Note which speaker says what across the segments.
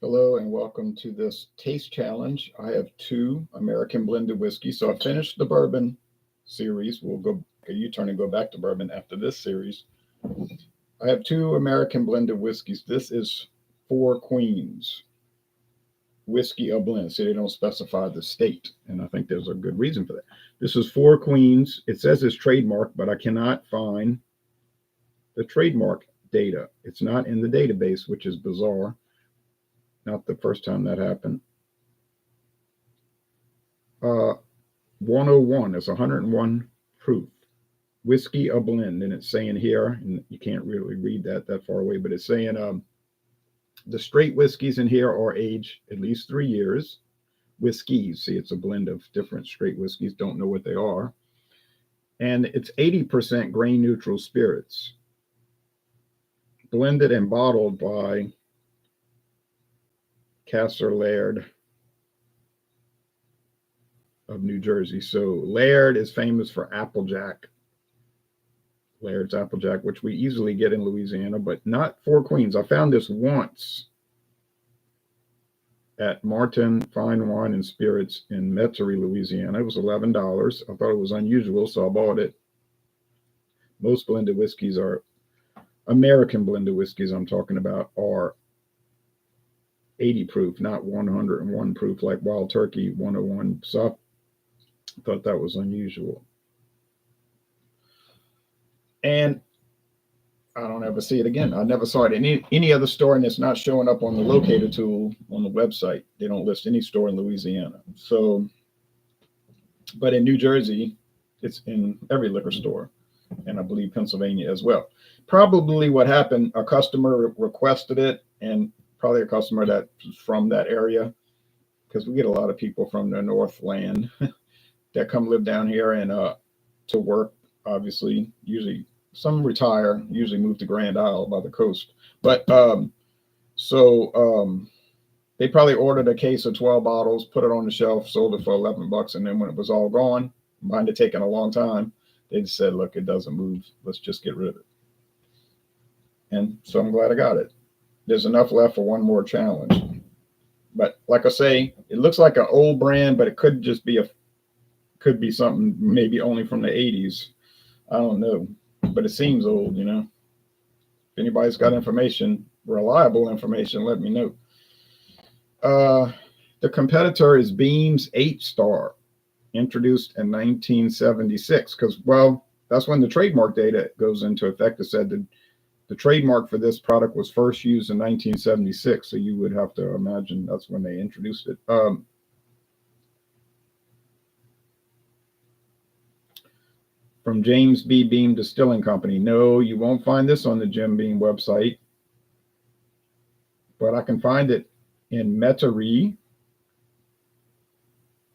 Speaker 1: Hello and welcome to this taste challenge. I have two American blended whiskey. So I finished the bourbon series. We'll go a U-turn and go back to bourbon after this series. I have two American blended whiskeys. This is Four Queens whiskey a blend. So they don't specify the state, and I think there's a good reason for that. This is Four Queens. It says it's trademark, but I cannot find the trademark data. It's not in the database, which is bizarre. Not the first time that happened. 101 is 101 proof. Whiskey a blend. And it's saying here, and you can't really read that far away, but it's saying the straight whiskeys in here are aged at least 3 years. Whiskies, see, it's a blend of different straight whiskeys. Don't know what they are. And it's 80% grain neutral spirits. Blended and bottled by Laird of New Jersey. So Laird is famous for Applejack. Laird's Applejack, which we easily get in Louisiana, but not Four Queens. I found this once at Martin Fine Wine and Spirits in Metairie, Louisiana. It was $11. I thought it was unusual, so I bought it. Most blended whiskeys are, American blended whiskeys I'm talking about, are 80 proof, not 101 proof like Wild Turkey 101. So I thought that was unusual. And I don't ever see it again. I never saw it in any other store, and it's not showing up on the locator tool on the website. They don't list any store in Louisiana. So, but in New Jersey, it's in every liquor store, and I believe Pennsylvania as well. Probably what happened, a customer requested it, and probably a customer that's from that area, because we get a lot of people from the Northland that come live down here and to work, obviously. Usually some retire, usually move to Grand Isle by the coast. But they probably ordered a case of 12 bottles, put it on the shelf, sold it for $11, and then when it was all gone, might have taken a long time, they just said, look, it doesn't move, let's just get rid of it. And so I'm glad I got it. There's enough left for one more challenge. But like I say, it looks like an old brand, but it could just be something maybe only from the 80s. I don't know, but it seems old, you know. If anybody's got information, reliable information, let me know. The competitor is Beam's 8-Star, introduced in 1976, because, well, that's when the trademark data goes into effect. It said that the trademark for this product was first used in 1976, so you would have to imagine that's when they introduced it. From James B. Beam Distilling Company. No, you won't find this on the Jim Beam website, but I can find it in Metairie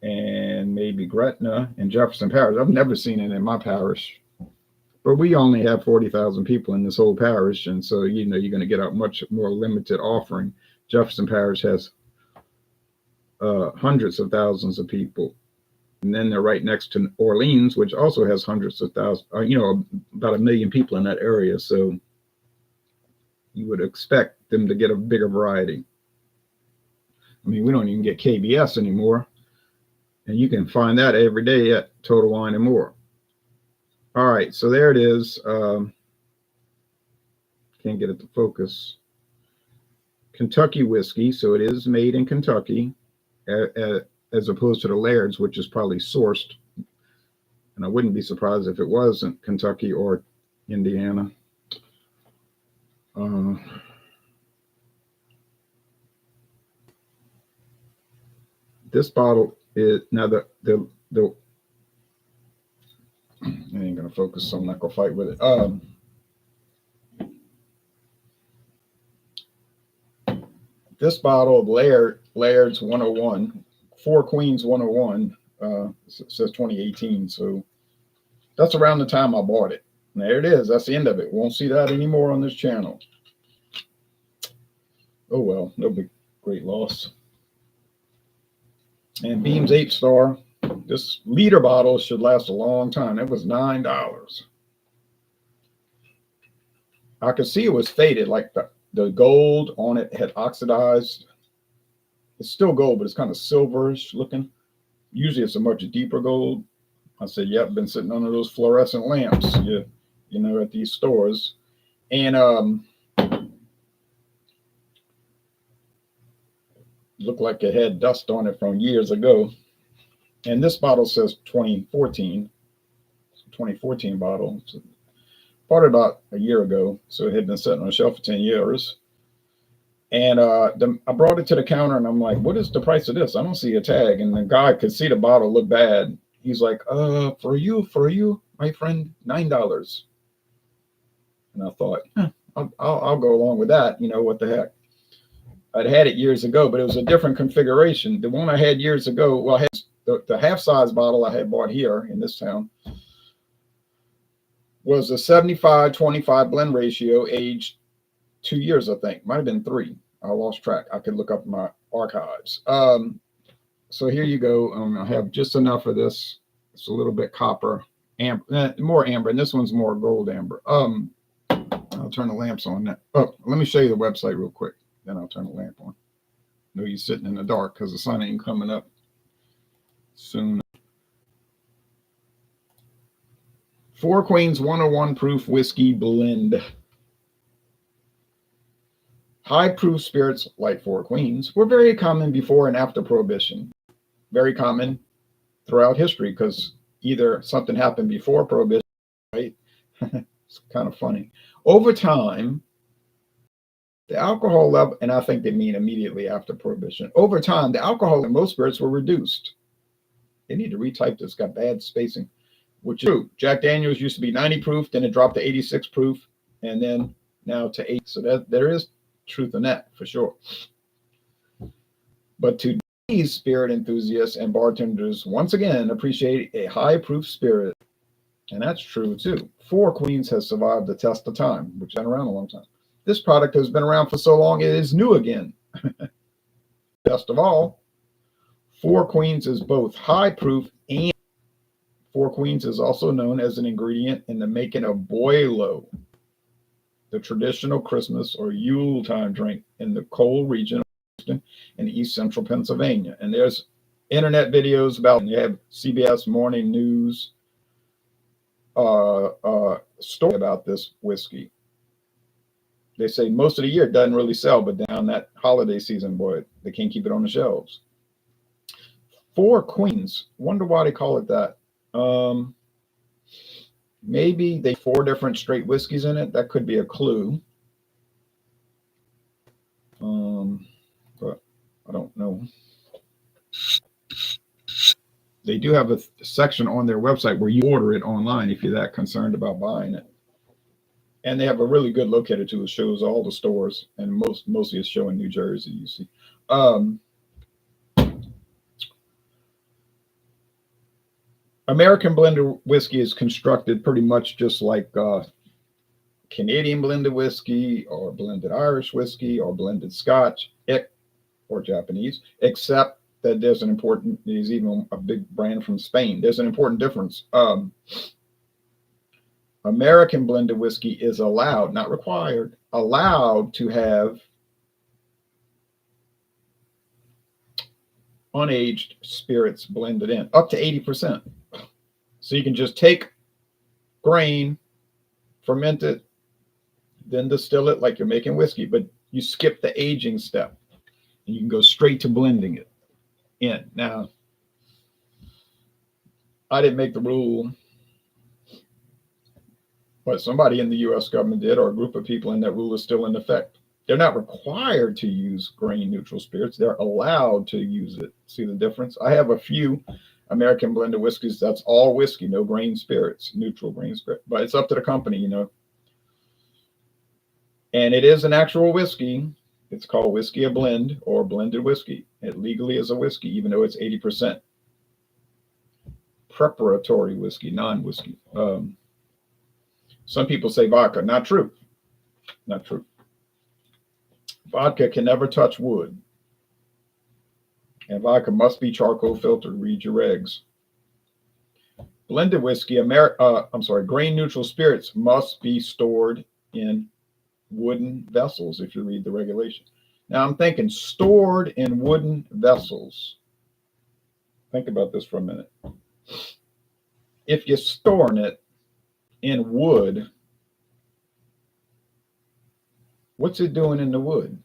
Speaker 1: and maybe Gretna and Jefferson Parish. I've never seen it in my parish. But we only have 40,000 people in this whole parish, and so, you know, you're going to get a much more limited offering. Jefferson Parish has hundreds of thousands of people. And then they're right next to Orleans, which also has hundreds of thousands, about 1 million people in that area. So you would expect them to get a bigger variety. I mean, we don't even get KBS anymore. And you can find that every day at Total Wine and More. All right, so there it is. Can't get it to focus. Kentucky whiskey, so it is made in Kentucky, as opposed to the Laird's, which is probably sourced. And I wouldn't be surprised if it wasn't Kentucky or Indiana. This bottle is now the I ain't gonna focus, so I'm not gonna fight with it. This bottle of Laird's 101, Four Queens 101, says 2018. So that's around the time I bought it. And there it is. That's the end of it. Won't see that anymore on this channel. Oh well, no big great loss. And Beam's 8-Star. This liter bottle should last a long time. It was $9. I could see it was faded, like the gold on it had oxidized. It's still gold, but it's kind of silverish looking. Usually it's a much deeper gold. I said, yep, been sitting under those fluorescent lamps, you know, at these stores. And looked like it had dust on it from years ago. And this bottle says 2014. 2014 bottle. So bought it about a year ago. So it had been sitting on a shelf for 10 years. And I brought it to the counter and I'm like, what is the price of this? I don't see a tag. And the guy could see the bottle look bad. He's like, for you, my friend, $9. And I thought, I'll go along with that. You know, what the heck? I'd had it years ago, but it was a different configuration. The one I had years ago, well, I had the half-size bottle I had bought here in this town was a 75-25 blend ratio, aged 2 years, I think. Might have been 3. I lost track. I could look up my archives. So here you go. I have just enough of this. It's a little bit copper, amber, more amber, and this one's more gold amber. I'll turn the lamps on now. Oh, let me show you the website real quick. Then I'll turn the lamp on. No, you're sitting in the dark because the sun ain't coming up soon. Four Queens 101 proof whiskey blend. High proof spirits like Four Queens were very common before and after Prohibition. Very common throughout history because either something happened before Prohibition, right? It's kind of funny. Over time, the alcohol level, and I think they mean immediately after Prohibition, over time, the alcohol in most spirits were reduced. They need to retype this, got bad spacing, which is true. Jack Daniels used to be 90 proof, then it dropped to 86 proof, and then now to 8. So that there is truth in that for sure. But today's spirit enthusiasts and bartenders once again appreciate a high proof spirit. And that's true too. Four Queens has survived the test of time, which has been around a long time. This product has been around for so long, it is new again. Best of all, Four Queens is both high proof and Four Queens is also known as an ingredient in the making of Boilo, the traditional Christmas or Yule time drink in the coal region of Boston and East Central Pennsylvania. And there's internet videos about, you have CBS Morning News story about this whiskey. They say most of the year it doesn't really sell, but down that holiday season, boy, they can't keep it on the shelves. Four Queens, wonder why they call it that. Maybe they 4 different straight whiskeys in it. That could be a clue. But I don't know. They do have a section on their website where you order it online if you're that concerned about buying it. And they have a really good locator too. It shows all the stores, and mostly it's showing New Jersey, you see. American blended whiskey is constructed pretty much just like Canadian blended whiskey or blended Irish whiskey or blended Scotch or Japanese, except that there's even a big brand from Spain. There's an important difference. American blended whiskey is allowed, not required, allowed to have unaged spirits blended in, up to 80%. So you can just take grain, ferment it, then distill it like you're making whiskey, but you skip the aging step and you can go straight to blending it in. Now, I didn't make the rule, but somebody in the US government did, or a group of people, and that rule is still in effect. They're not required to use grain neutral spirits. They're allowed to use it. See the difference? I have a few American blended whiskeys. That's all whiskey, no grain spirits, neutral grain spirit. But it's up to the company, you know. And it is an actual whiskey. It's called whiskey a blend or blended whiskey. It legally is a whiskey, even though it's 80% preparatory whiskey, non-whiskey. Some people say vodka. Not true. Not true. Vodka can never touch wood. And vodka must be charcoal filtered. Read your regs. Blended whiskey, grain neutral spirits must be stored in wooden vessels if you read the regulation. Now I'm thinking stored in wooden vessels. Think about this for a minute. If you're storing it in wood, what's it doing in the wood?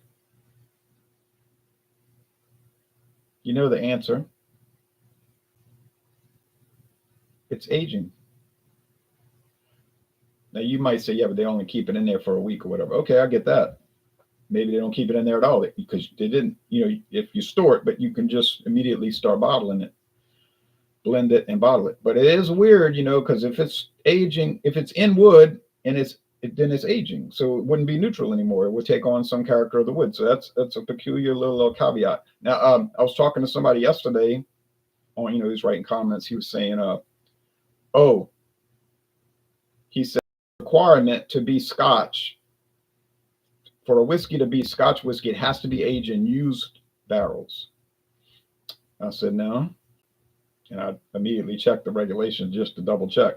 Speaker 1: You know the answer. It's aging. Now you might say, yeah, but they only keep it in there for a week or whatever. Okay, I get that. Maybe they don't keep it in there at all because they didn't, if you store it, but you can just immediately start bottling it, blend it and bottle it. But it is weird, because if it's aging, if it's in wood and then it's aging, so it wouldn't be neutral anymore. It would take on some character of the wood. So that's a peculiar little caveat. Now, I was talking to somebody yesterday on, he was writing comments. He was saying, oh, he said requirement to be Scotch. For a whiskey to be Scotch whiskey, it has to be aged in used barrels. I said no, and I immediately checked the regulations just to double check.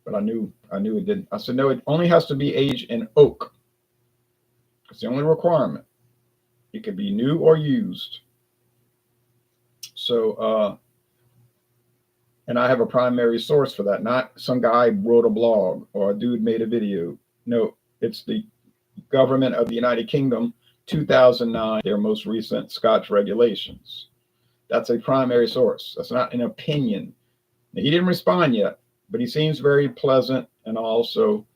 Speaker 1: But I knew it didn't. I said no, it only has to be aged in oak. It's the only requirement. It could be new or used. So, and I have a primary source for that. Not some guy wrote a blog or a dude made a video. No, it's the government of the United Kingdom, 2009, their most recent Scotch regulations. That's a primary source. That's not an opinion. Now, he didn't respond yet, but he seems very pleasant and also,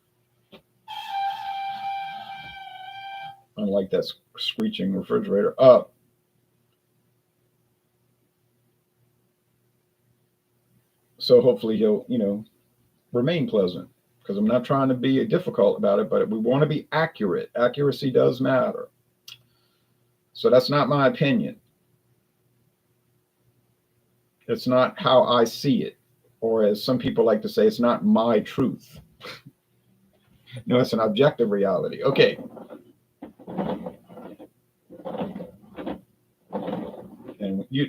Speaker 1: unlike that screeching refrigerator, so hopefully he'll, remain pleasant, because I'm not trying to be difficult about it, but we want to be accurate. Accuracy does matter. So that's not my opinion. It's not how I see it, or as some people like to say, it's not my truth. No, it's an objective reality. Okay.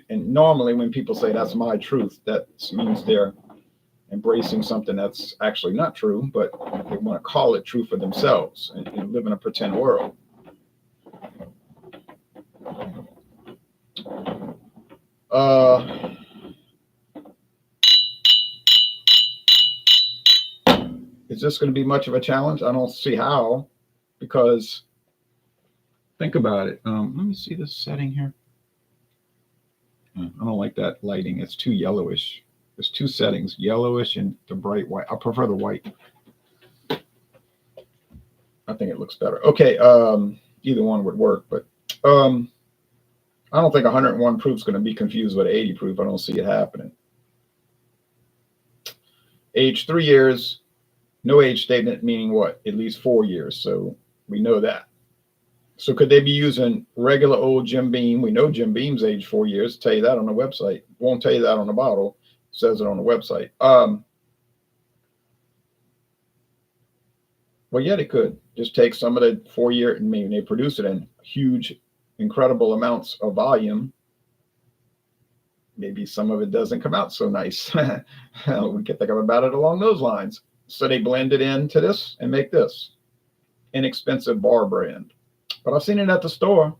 Speaker 1: And normally when people say that's my truth, that means they're embracing something that's actually not true, but they want to call it true for themselves and live in a pretend world. Is this going to be much of a challenge? I don't see how, because think about it. Let me see this setting here. I don't like that lighting. It's too yellowish. There's two settings, yellowish and the bright white. I prefer the white. I think it looks better. Okay, either one would work, but I don't think 101 proof is going to be confused with 80 proof. I don't see it happening. Age 3 years, no age statement, meaning what? At least 4 years. So we know that. So could they be using regular old Jim Beam? We know Jim Beam's age 4 years. Tell you that on the website. Won't tell you that on the bottle. It says it on the website. Well, yeah, they could just take some of the 4 year. I mean, they produce it in huge, incredible amounts of volume. Maybe some of it doesn't come out so nice. We can think about it along those lines. So they blend it into this and make this inexpensive bar brand. But I've seen it at the store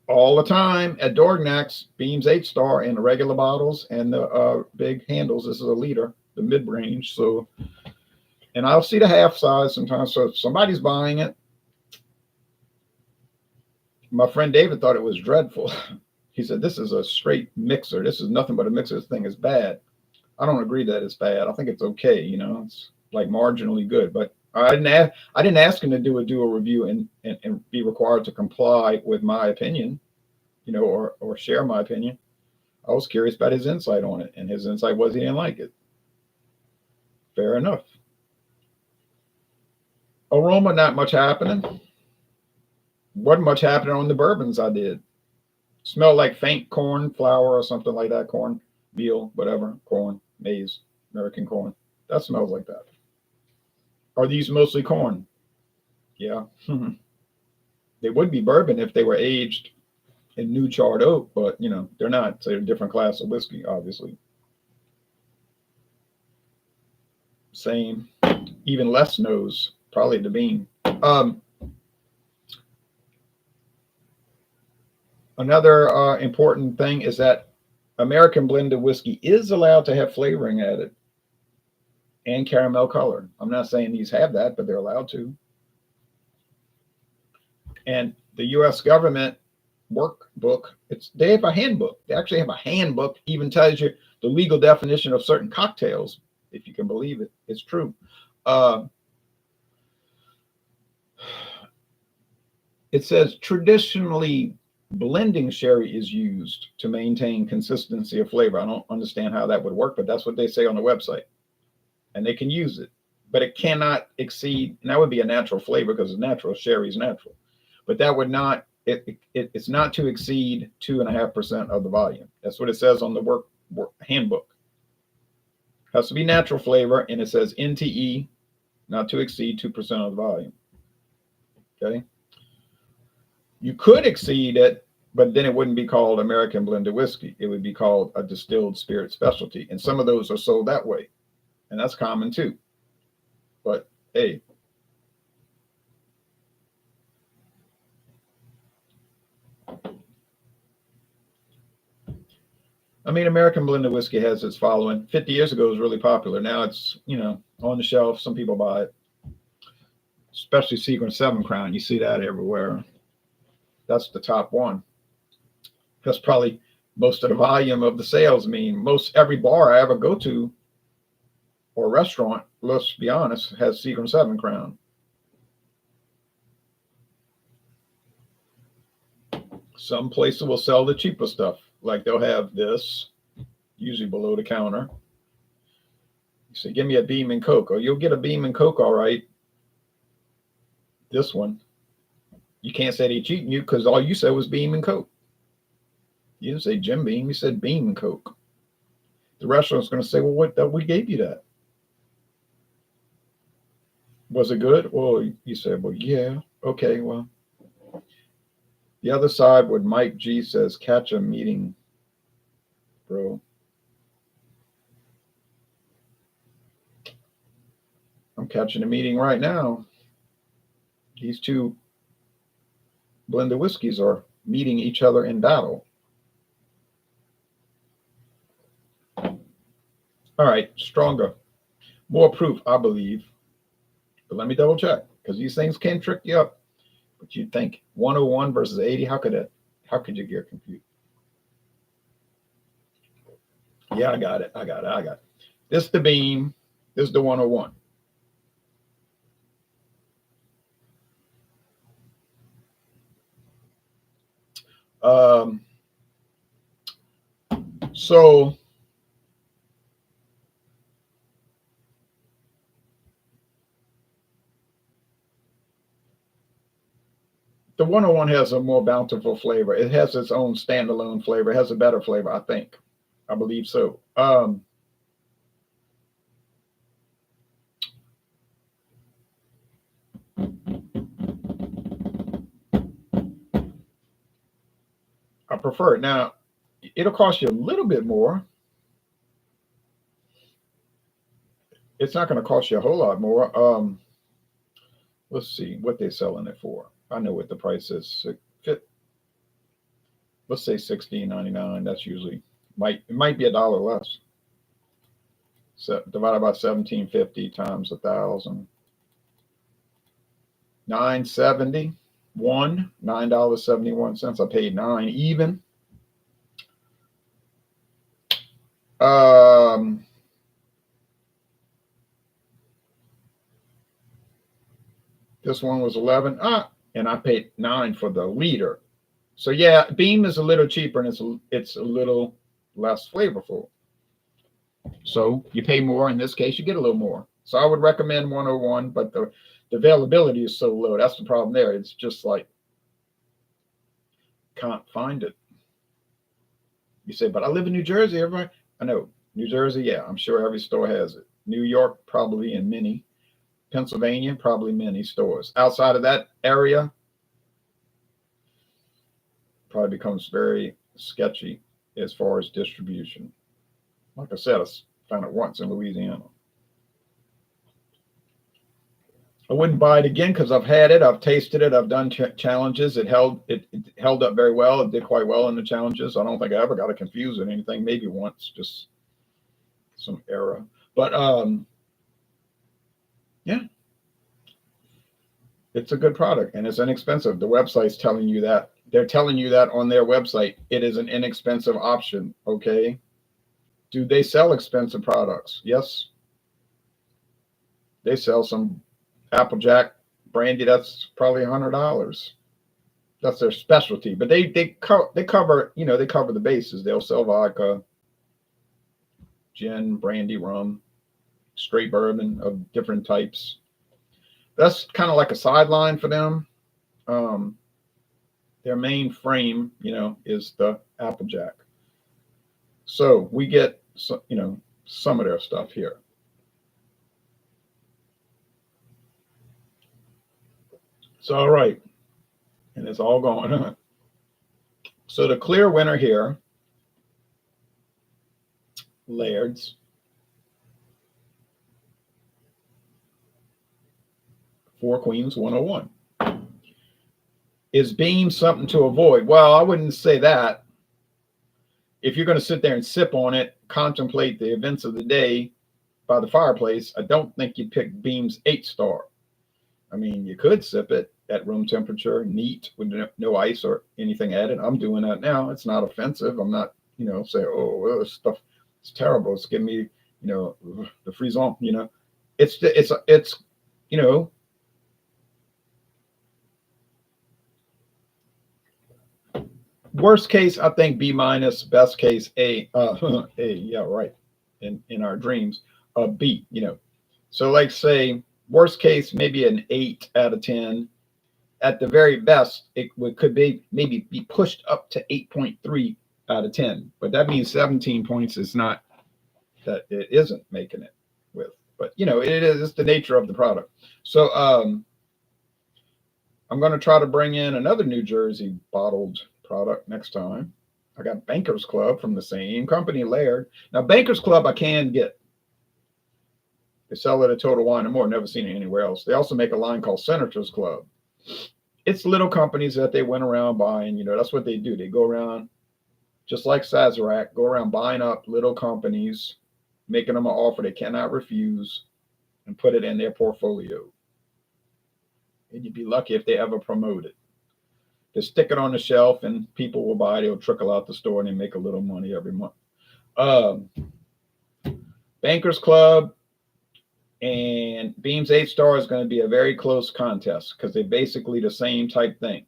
Speaker 1: all the time at Dorgnac's, Beams 8-star in the regular bottles and the big handles. This is a liter, the mid-range. So, and I'll see the half size sometimes. So if somebody's buying it, my friend David thought it was dreadful. He said, this is a straight mixer. This is nothing but a mixer. This thing is bad. I don't agree that it's bad. I think it's okay. It's like marginally good, but I didn't ask him to do a review and be required to comply with my opinion, or share my opinion. I was curious about his insight on it, and his insight was he didn't like it. Fair enough. Aroma, not much happening. Wasn't much happening on the bourbons I did. Smelled like faint corn flour or something like that. Corn, meal, whatever. Corn, maize, American corn. That smells like that. Are these mostly corn? Yeah. They would be bourbon if they were aged in new charred oak, but they're not. So they're a different class of whiskey, obviously. Same, even less nose, probably the bean. Another important thing is that American blended whiskey is allowed to have flavoring added and caramel color. I'm not saying these have that, but they're allowed to. And the U.S. government workbook, they have a handbook. They actually have a handbook, even tells you the legal definition of certain cocktails, if you can believe it. It's true. Uh, it says traditionally blending sherry is used to maintain consistency of flavor. I don't understand how that would work, but that's what they say on the website. And they can use it, but it cannot exceed, and that would be a natural flavor because it's natural. Sherry is natural, but that would not, it's not to exceed 2.5% of the volume. That's what it says on the work handbook. It has to be natural flavor, and it says NTE, not to exceed 2% of the volume. Okay. You could exceed it, but then it wouldn't be called American blended whiskey. It would be called a distilled spirit specialty. And some of those are sold that way. And that's common too. But hey, I mean, American blended whiskey has its following. 50 years ago, it was really popular. Now it's, on the shelf. Some people buy it, especially Sequin 7 Crown. You see that everywhere. That's the top one. That's probably most of the volume of the sales. I mean, most every bar I ever go to or restaurant, let's be honest, has Sequin 7 Crown. Some places will sell the cheaper stuff. Like they'll have this, usually below the counter. You say, give me a Beam and Coke. Or you'll get a Beam and Coke, all right. This one, you can't say they cheating you because all you said was Beam and Coke. You didn't say Jim Beam, you said Beam and Coke. The restaurant's going to say, well, what, we gave you that. Was it good? Well, you said, well, yeah. Okay, well. The other side, what Mike G says, catch a meeting, bro. I'm catching a meeting right now. These two blended whiskeys are meeting each other in battle. All right, stronger. More proof, I believe. But let me double check, because these things can trick you up. But you'd think 101 versus 80, how could you get confused? Yeah, I got it. This is the Beam. This is the 101. So the 101 has a more bountiful flavor. It has its own standalone flavor. It has a better flavor, I think. I believe so. I prefer it. Now, it'll cost you a little bit more. It's not going to cost you a whole lot more. Let's see what they're selling it for. I know what the price is. Let's say $16.99. That's usually it might be $1 less. So divided by 1750 times 1,000. $9.71. I paid $9 even. This one was 11. And I paid $9 for the liter. So yeah, Beam is a little cheaper and it's a little less flavorful. So you pay more. In this case, you get a little more. So I would recommend 101, but the availability is so low. That's the problem there. It's just like can't find it. You say, but I live in New Jersey. Everybody, I know New Jersey. Yeah, I'm sure every store has it. New York, probably in many. Pennsylvania, probably many stores. Outside of that area, probably becomes very sketchy as far as distribution. Like I said, I found it once in Louisiana. I wouldn't buy it again because I've had it, I've tasted it, I've done challenges. It held up very well. It did quite well in the challenges. I don't think I ever got it confused or anything. Maybe once, just some error. But yeah, it's a good product and it's inexpensive. The website's telling you that. They're telling you that on their website. It is an inexpensive option. Okay. Do they sell expensive products? Yes. They sell some Applejack brandy that's probably $100. That's their specialty. But they cover, you know, they cover the bases. They'll sell vodka, gin, brandy, rum, straight bourbon of different types. That's kind of like a sideline for them. Their main frame, you know, is the Applejack. So we get, you know, some of their stuff here. It's all right. And it's all going on. So the clear winner here, Laird's. Four Queens 101. Is Beam something to avoid? Well, I wouldn't say that. If you're going to sit there and sip on it, contemplate the events of the day by the fireplace, I don't think you'd pick Beam's 8-star. I mean, you could sip it at room temperature, neat, with no ice or anything added. I'm doing that now. It's not offensive. I'm not, you know, saying, oh, well, this stuff is terrible. It's giving me, you know, the frisson, you know. It's, you know, worst case, I think B minus, best case A, A, yeah, right. In our dreams, B, you know. So like say, worst case, maybe an 8 out of 10. At the very best, could be maybe be pushed up to 8.3 out of 10. But that means 17 points is not that it isn't making it with. But you know, it's the nature of the product. So I'm going to try to bring in another New Jersey bottled product next time. I got Bankers Club from the same company, Laird. Now, Bankers Club I can get. They sell it at Total Wine and More. Never seen it anywhere else. They also make a line called Senators Club. It's little companies that they went around buying. You know, that's what they do. They go around, just like Sazerac, go around buying up little companies, making them an offer they cannot refuse, and put it in their portfolio. And you'd be lucky if they ever promote it. They stick it on the shelf and people will buy it. They'll trickle out the store and they make a little money every month. Bankers Club and Beam's 8-star is going to be a very close contest because they're basically the same type thing.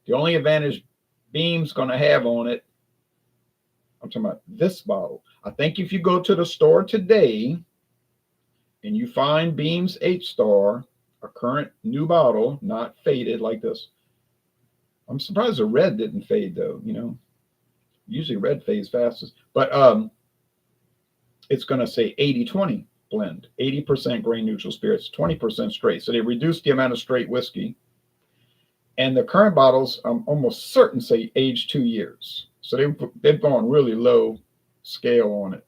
Speaker 1: The only advantage Beam's going to have on it, I'm talking about this bottle. I think if you go to the store today and you find Beam's 8-star, a current new bottle, not faded like this. I'm surprised the red didn't fade though, you know. Usually red fades fastest. But it's going to say 80-20 blend, 80% grain neutral spirits, 20% straight. So they reduced the amount of straight whiskey. And the current bottles, I'm almost certain, say age 2 years. So they've gone really low scale on it.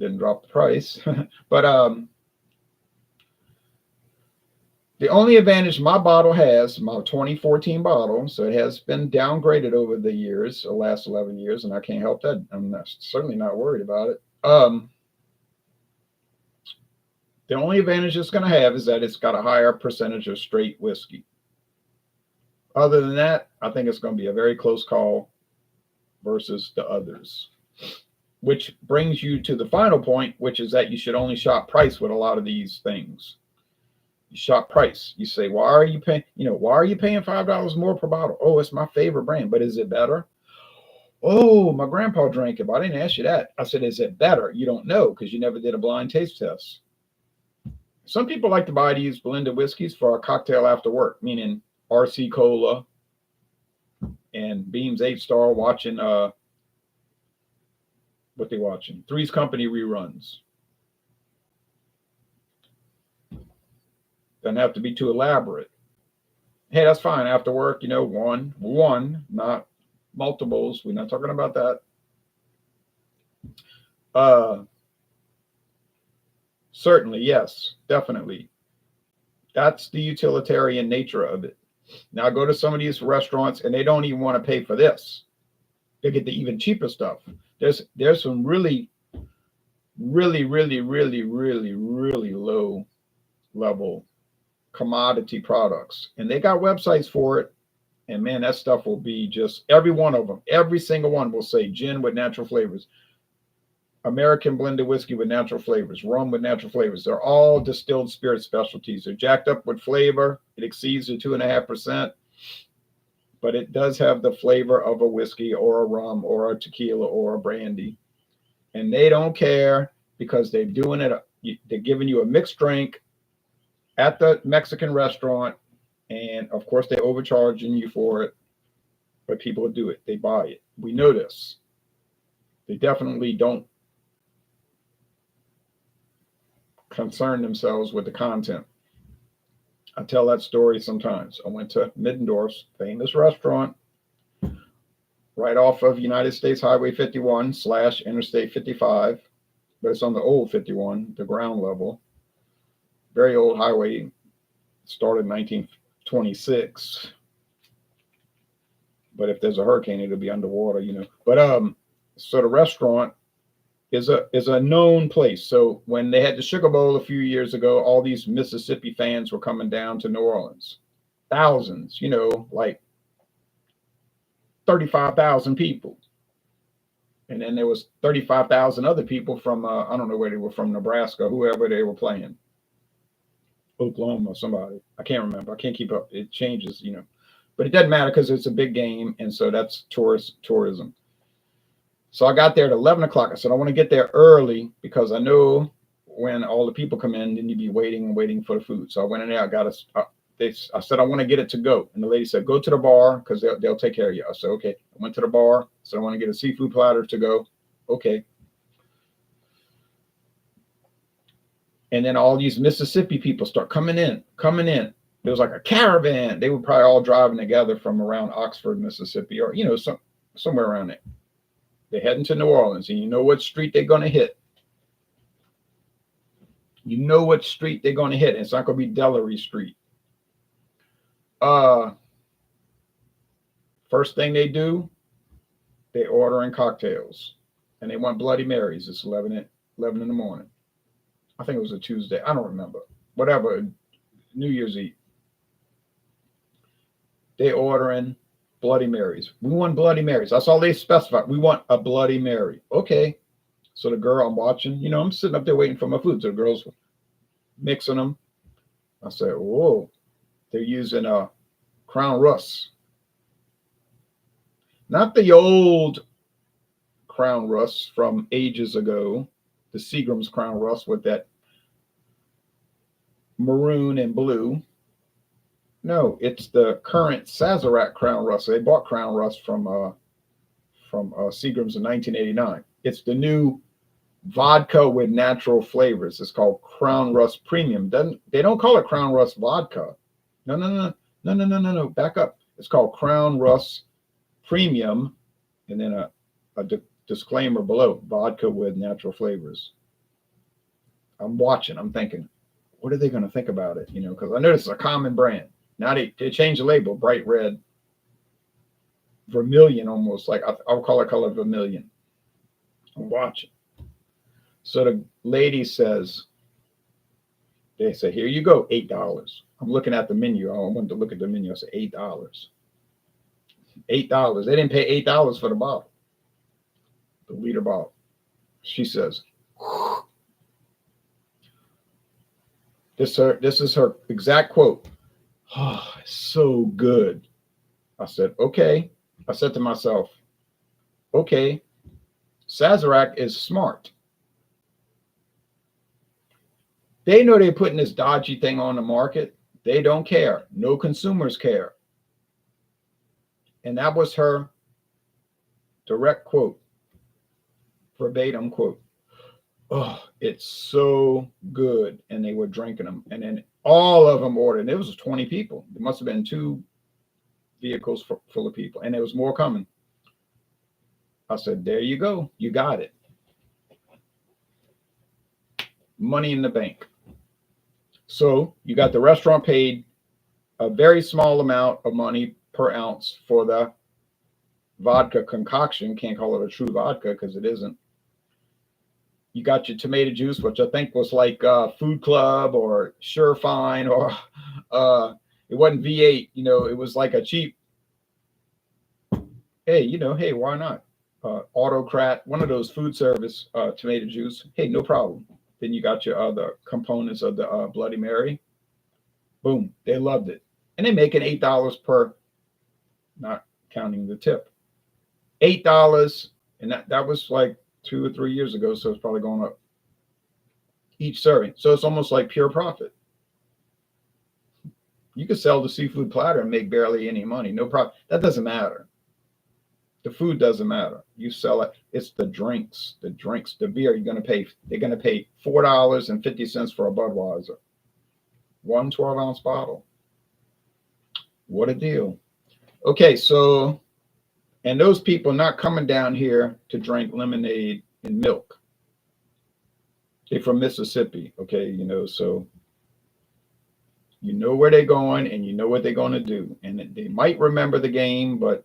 Speaker 1: Didn't drop the price. But the only advantage my bottle has, my 2014 bottle, so it has been downgraded over the years, the last 11 years, and I can't help that. I'm certainly not worried about it. The only advantage it's going to have is that it's got a higher percentage of straight whiskey. Other than that, I think it's going to be a very close call versus the others. Which brings you to the final point, which is that you should only shop price with a lot of these things. You shop price. You say, why are you paying, why are you paying $5 more per bottle? Oh, it's my favorite brand, but is it better? Oh, my grandpa drank it, but I didn't ask you that. I said, is it better? You don't know because you never did a blind taste test. Some people like to buy these blended whiskeys for a cocktail after work, meaning RC Cola and Beam's 8-star watching, what they watching? Three's Company reruns. Doesn't have to be too elaborate. Hey, that's fine. After work, one, not multiples. We're not talking about that. Certainly, yes, definitely. That's the utilitarian nature of it. Now go to some of these restaurants and they don't even want to pay for this. They get the even cheaper stuff. There's some really, really, really, really, really, really low level commodity products. And they got websites for it. And man, that stuff will be just every one of them, every single one will say gin with natural flavors, American blended whiskey with natural flavors, rum with natural flavors. They're all distilled spirit specialties. They're jacked up with flavor. It exceeds the 2.5%, but it does have the flavor of a whiskey or a rum or a tequila or a brandy. And they don't care because they're doing it. They're giving you a mixed drink at the Mexican restaurant. And of course, they're overcharging you for it. But people do it. They buy it. We know this. They definitely don't concern themselves with the content. I tell that story sometimes. I went to Middendorf's famous restaurant right off of United States Highway 51 / Interstate 55, but it's on the old 51, the ground level. Very old highway, started in 1926. But if there's a hurricane, it'll be underwater, you know. But so the restaurant is a known place. So when they had the Sugar Bowl a few years ago, all these Mississippi fans were coming down to New Orleans. Thousands, you know, like 35,000 people. And then there was 35,000 other people from, I don't know where they were from, Nebraska, whoever they were playing. Oklahoma, somebody. I can't remember. I can't keep up. It changes, you know. But it doesn't matter because it's a big game. And so that's tourism. So I got there at 11 o'clock. I said, I want to get there early because I know when all the people come in, then you'd be waiting for the food. So I went in there. I said, I want to get it to go. And the lady said, go to the bar because they'll take care of you. I said, okay. I went to the bar. I said, I want to get a seafood platter to go. Okay. And then all these Mississippi people start coming in. There was like a caravan. They were probably all driving together from around Oxford, Mississippi, or, you know, somewhere around there. They're heading to New Orleans, and you know what street they're going to hit. You know what street they're going to hit. It's not going to be Delary Street. First thing they do, they order in cocktails, and they want Bloody Marys. It's 11 in the morning. I think it was a Tuesday. I don't remember. Whatever, New Year's Eve. They ordering Bloody Marys. We want Bloody Marys. That's all they specified. We want a Bloody Mary. Okay. So the girl I'm watching, you know, I'm sitting up there waiting for my food. So the girl's mixing them. I said, whoa, they're using a Crown Russ. Not the old Crown Russ from ages ago, the Seagram's Crown Russ with that maroon and blue. No, it's the current Sazerac Crown Russ. They bought Crown Russ from Seagram's in 1989. It's the new vodka with natural flavors. It's called Crown Russ Premium. They don't call it Crown Russ Vodka. No. Back up. It's called Crown Russ Premium, and then a disclaimer below: vodka with natural flavors. I'm watching. I'm thinking, what are they going to think about it? You know, because I know this is a common brand. Now they changed the label, bright red, vermilion, almost like I'll call it color vermilion. I'm watching. So the lady says, they say, here you go, $8. I'm looking at the menu. I wanted to look at the menu. I said, $8. $8. They didn't pay $8 for the bottle, the liter bottle. She says, this is her exact quote. Oh, it's so good. I said, okay. I said to myself, okay, Sazerac is smart. They know they're putting this dodgy thing on the market. They don't care. No consumers care. And that was her direct quote, verbatim quote. Oh, it's so good. And they were drinking them. And then all of them ordered. It was 20 people. There must have been 2 vehicles full of people. And there was more coming. I said, there you go. You got it. Money in the bank. So you got the restaurant paid a very small amount of money per ounce for the vodka concoction. Can't call it a true vodka because it isn't. You got your tomato juice, which I think was like Food Club or Surefine, or it wasn't V8. It was like a cheap. Hey, hey, why not? Autocrat, one of those food service tomato juice. Hey, no problem. Then you got your other components of the Bloody Mary. Boom, they loved it, and they make it $8 per, not counting the tip. $8, and that was like 2 or 3 years ago, so it's probably going up each serving. So it's almost like pure profit. You could sell the seafood platter and make barely any money. No problem. That doesn't matter. The food doesn't matter. You sell it. It's the drinks, the beer. They're gonna pay $4.50 for a Budweiser, one 12-ounce bottle. What a deal. Okay, so, and those people not coming down here to drink lemonade and milk. They're from Mississippi, okay, so you know where they're going and you know what they're going to do. And they might remember the game, but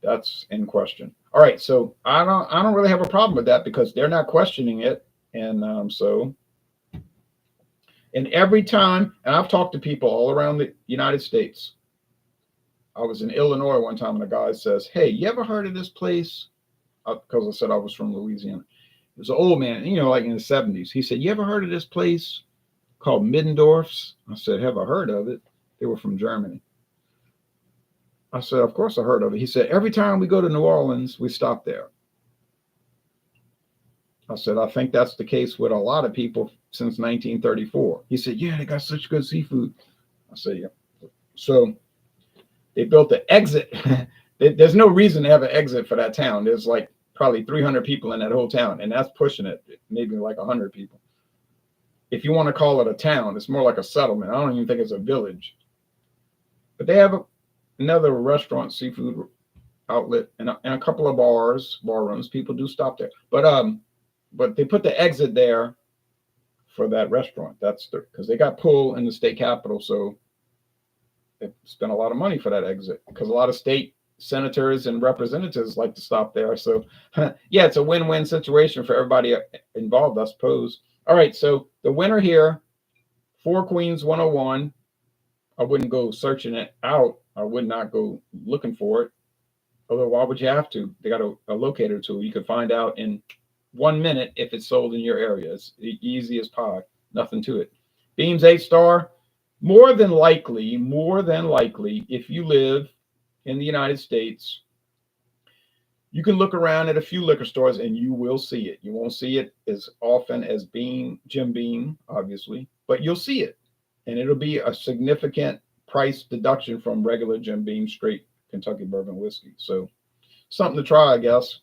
Speaker 1: that's in question. All right, so I don't really have a problem with that because they're not questioning it. And and every time, and I've talked to people all around the United States. I was in Illinois one time and a guy says, "Hey, you ever heard of this place?" Because I said I was from Louisiana. It was an old man, like in the 70s. He said, "You ever heard of this place called Middendorf's?" I said, "Have I heard of it?" They were from Germany. I said, "Of course I heard of it." He said, "Every time we go to New Orleans, we stop there." I said, "I think that's the case with a lot of people since 1934. He said, "Yeah, they got such good seafood." I said, "Yeah." So they built the exit. There's no reason to have an exit for that town. There's like probably 300 people in that whole town, and that's pushing it, maybe like 100 people. If you want to call it a town, it's more like a settlement. I don't even think it's a village. But they have another restaurant, seafood outlet, and a couple of bar rooms. People do stop there. But they put the exit there for that restaurant. That's because they got pulled in the state capitol, so they spent a lot of money for that exit because a lot of state senators and representatives like to stop there. So yeah, it's a win-win situation for everybody involved, I suppose. All right, so the winner here, Four Queens 101. I wouldn't go searching it out. I would not go looking for it. Although, why would you have to? They got a locator tool. You can find out in 1 minute if it's sold in your area. It's easy as pie. Nothing to it. Beams 8-star. More than likely, if you live in the United States, you can look around at a few liquor stores and you will see it. You won't see it as often as Jim Beam, obviously, but you'll see it. And it'll be a significant price deduction from regular Jim Beam straight Kentucky bourbon whiskey. So something to try, I guess.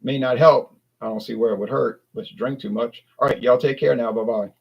Speaker 1: May not help. I don't see where it would hurt, but you drink too much. All right, y'all take care now. Bye-bye.